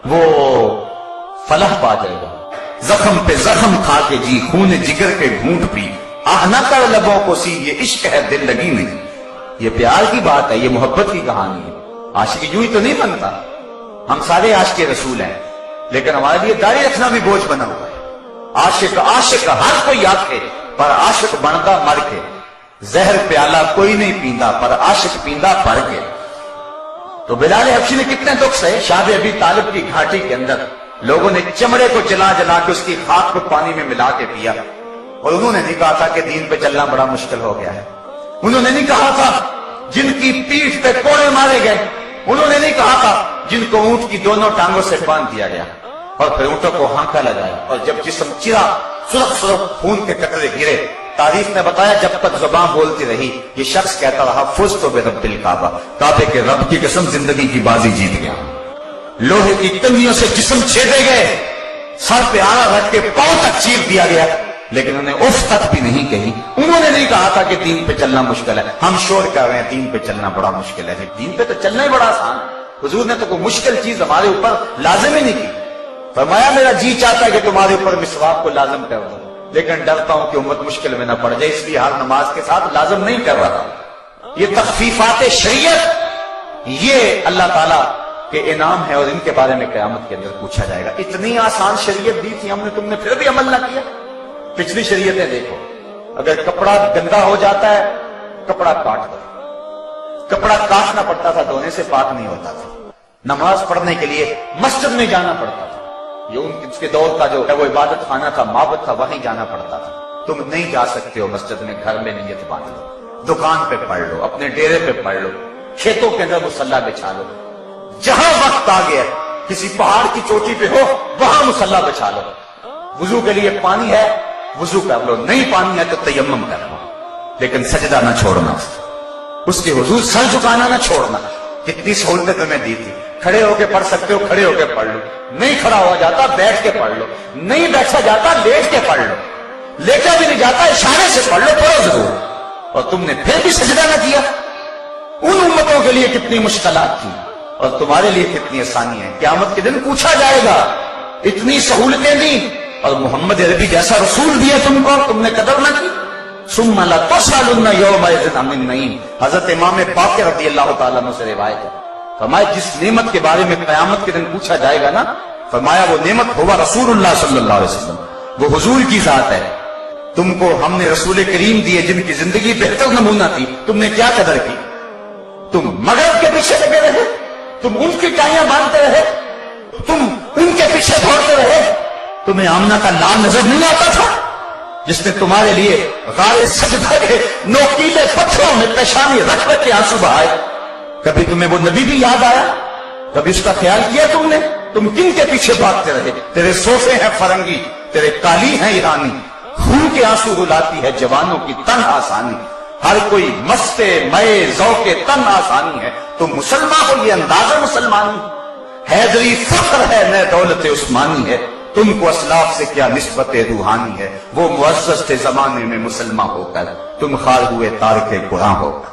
وہ فلاح پا جائے گا۔ زخم پہ زخم کھا کے جی، خون جگر کے گھونٹ پی، آہ نہ کر لبوں کو سی، یہ عشق ہے دل لگی نہیں۔ یہ پیار کی بات ہے، یہ محبت کی کہانی ہے۔ عاشق یوں ہی تو نہیں بنتا۔ ہم سارے عاشق رسول ہیں، لیکن ہمارے لیے داڑھی رکھنا بھی بوجھ بنا ہوا ہے۔ عاشق عاشق ہر کوئی آکھے، پر عاشق بنتا مر کے۔ زہر پیالہ کوئی نہیں پیندا، پر عاشق پیندا پڑ کے۔ تو بلال حبشی نے کتنے دکھ سہے۔ شاہ ابی طالب کی گھاٹی کے اندر لوگوں نے چمڑے کو جلا جلا کے اس کی خاک کو پانی میں ملا کے پیا، اور انہوں نے نہیں کہا تھا کہ دین پہ چلنا بڑا مشکل ہو گیا ہے۔ انہوں نے نہیں کہا تھا جن کی پیٹھ پہ کوڑے مارے گئے، انہوں نے نہیں کہا تھا جن کو اونٹ کی دونوں ٹانگوں سے باندھ دیا گیا اور پھر اونٹوں کو ہانکا لگایا، اور جب جسم چرا سرخ سرخ خون کے قطرے گرے، تاریخ نے بتایا جب تک زبان بولتی رہی یہ شخص کہتا رہا فزت برب الکعبہ، کعبے کے رب کی قسم زندگی کی بازی جیت گیا۔ لوہے کی کنگھیوں سے جسم چھیدے گئے، سر پہ آڑا رکھ کے پاؤں تک چیر دیا گیا، لیکن انہیں اف تک بھی نہیں کہی۔ انہوں نے نہیں کہا تھا کہ دین پہ چلنا مشکل ہے۔ ہم شور کر رہے ہیں دین پہ چلنا بڑا مشکل ہے، دین پہ تو چلنا ہی بڑا آسان ہے۔ حضور نے تو کوئی مشکل چیز ہمارے اوپر لازم ہی نہیں کی۔ فرمایا میرا جی چاہتا ہے کہ تمہارے اوپر مسواک کو لازم کر دوں، لیکن ڈرتا ہوں کہ امت مشکل میں نہ پڑ جائے، اس لیے ہر نماز کے ساتھ لازم نہیں کر رہا۔ یہ تخفیفات شریعت یہ اللہ تعالیٰ کہ انعام ہے، اور ان کے بارے میں قیامت کے اندر پوچھا جائے گا۔ اتنی آسان شریعت دی تھی ہم نے، تم نے پھر بھی عمل نہ کیا۔ پچھلی شریعتیں دیکھو، اگر کپڑا گندا ہو جاتا ہے کپڑا کاٹ دو، کپڑا کاٹنا پڑتا تھا، دھونے سے پاک نہیں ہوتا تھا۔ نماز پڑھنے کے لیے مسجد میں جانا پڑتا تھا، یہ اس کے دور کا جو ہے وہ عبادت خانہ تھا، معبد تھا، وہیں جانا پڑتا تھا۔ تم نہیں جا سکتے ہو مسجد میں، گھر میں نیت باندھ لو، دکان پہ پڑھ لو، اپنے ڈیرے پہ پڑھ لو، کھیتوں کے اندر مصلی بچھا لو، جہاں وقت آ گیا کسی پہاڑ کی چوٹی پہ ہو وہاں مصلی بچھا لو۔ وضو کے لیے پانی ہے وضو کر لو، نہیں پانی ہے تو تیمم کر لو، لیکن سجدہ نہ چھوڑنا، اس کے حضور سر جھکانا نہ چھوڑنا۔ کتنی سہولتیں تمہیں دی تھی، کھڑے ہو کے پڑھ سکتے ہو کھڑے ہو کے پڑھ لو، نہیں کھڑا ہوا جاتا بیٹھ کے پڑھ لو، نہیں بیٹھا جاتا لیٹ کے پڑھ لو، لیٹا بھی نہیں جاتا اشارے سے پڑھ لو، پڑھو ضرور۔ اور تم نے پھر بھی سجدہ نہ کیا۔ ان امتوں کے لیے کتنی مشکلات تھی اور تمہارے لیے کتنی آسانی ہے۔ قیامت کے دن پوچھا جائے گا، اتنی سہولتیں دی اور محمد عربی جیسا رسول دیا تم کو، تم نے قدر نہ کی۔ ثم لتسألن یومئذ عن النعیم، حضرت امام باقر رضی اللہ تعالیٰ عنہ سے روایت ہے، فرمایا جس نعمت کے بارے میں قیامت کے دن پوچھا جائے گا نا، فرمایا وہ نعمت ہوا رسول اللہ صلی اللہ علیہ وسلم، وہ حضور کی ذات ہے۔ تم کو ہم نے رسول کریم دیے جن کی زندگی بہتر نمونہ تھی، تم نے کیا قدر کی؟ تم مغرب کے پیچھے لگے رہے، تم ان کی ٹائیاں باندھتے رہے، تم ان کے پیچھے دوڑتے رہے۔ تمہیں آمنہ کا لال نظر نہیں آتا تھا جس نے تمہارے لیے غار سجدہ کے نوکیلے پتھروں میں پیشانی رکھ رکھ کے آنسو بہائے؟ کبھی تمہیں وہ نبی بھی یاد آیا؟ کبھی اس کا خیال کیا تم نے؟ تم کن کے پیچھے بھاگتے رہے؟ تیرے صوفے ہیں فرنگی، تیرے قالی ہیں ایرانی، خون کے آنسو رلاتی ہے جوانوں کی تن آسانی، ہر کوئی مستے مئے ذوق تن آسانی ہے، تم مسلمان ہو یہ اندازہ مسلمانی، حیدری فخر ہے نہ دولت عثمانی ہے، تم کو اسلاف سے کیا نسبت روحانی ہے، وہ معزز تھے زمانے میں مسلمان ہو کر، تم خار ہوئے تارک قرآن ہو کر۔